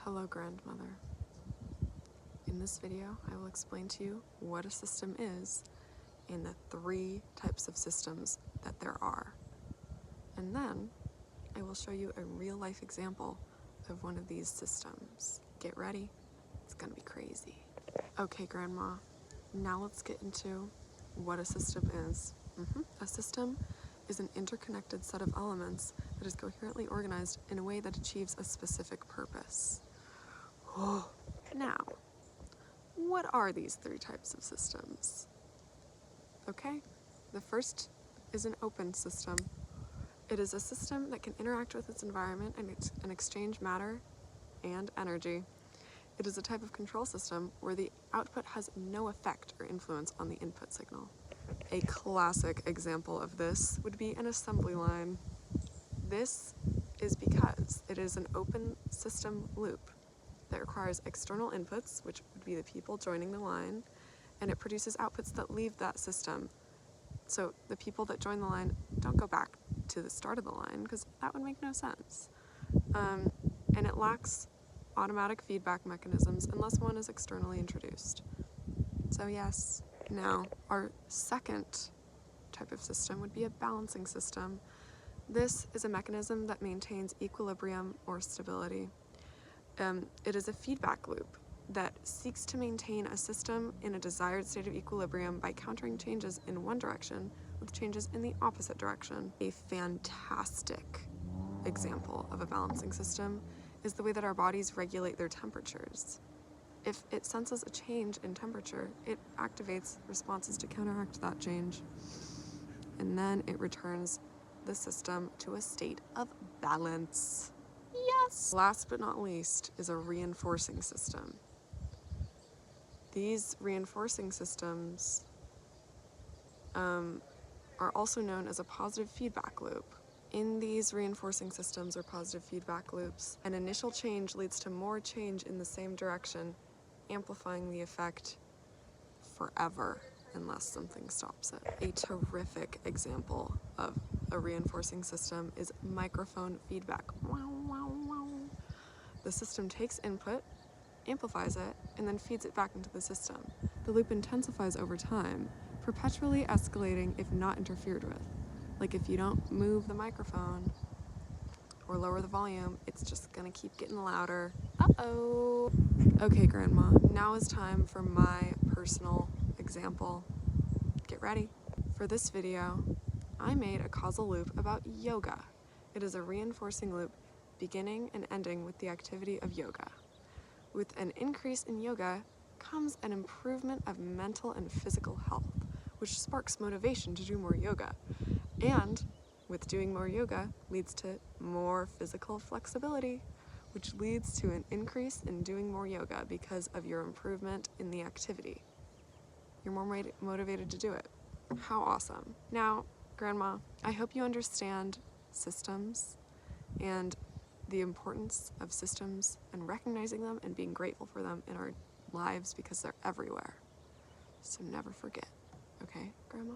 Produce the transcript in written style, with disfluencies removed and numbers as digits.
Hello, grandmother. In this video, I will explain to you what a system is and the 3 types of systems that there are. And then I will show you a real-life example of one of these systems. Get ready, it's gonna be crazy. Okay, Grandma, now let's get into what a system is. A system is an interconnected set of elements that is coherently organized in a way that achieves a specific purpose. Now, what are these 3 types of systems? Okay, the first is an open system. It is a system that can interact with its environment and exchange matter and energy. It is a type of control system where the output has no effect or influence on the input signal. A classic example of this would be an assembly line. This is because it is an open system loop that requires external inputs, which would be the people joining the line, and it produces outputs that leave that system. So the people that join the line don't go back to the start of the line, because that would make no sense. And it lacks automatic feedback mechanisms unless one is externally introduced. So yes. Now, our second type of system would be a balancing system. This is a mechanism that maintains equilibrium or stability. It is a feedback loop that seeks to maintain a system in a desired state of equilibrium by countering changes in one direction with changes in the opposite direction. A fantastic example of a balancing system is the way that our bodies regulate their temperatures. If it senses a change in temperature, it activates responses to counteract that change. And then it returns the system to a state of balance. Yes! Last but not least is a reinforcing system. These reinforcing systems are also known as a positive feedback loop. In these reinforcing systems or positive feedback loops, an initial change leads to more change in the same direction, amplifying the effect forever unless something stops it. A terrific example of a reinforcing system is microphone feedback. The system takes input, amplifies it, and then feeds it back into the system. The loop intensifies over time, perpetually escalating if not interfered with. Like if you don't move the microphone or lower the volume, it's just gonna keep getting louder. Uh-oh. Okay, Grandma, now is time for my personal example. Get ready. For this video, I made a causal loop about yoga. It is a reinforcing loop beginning and ending with the activity of yoga. With an increase in yoga comes an improvement of mental and physical health, which sparks motivation to do more yoga. And with doing more yoga leads to more physical flexibility, which leads to an increase in doing more yoga because of your improvement in the activity. You're more motivated to do it. How awesome. Now, Grandma, I hope you understand systems and the importance of systems and recognizing them and being grateful for them in our lives because they're everywhere. So never forget, okay, Grandma?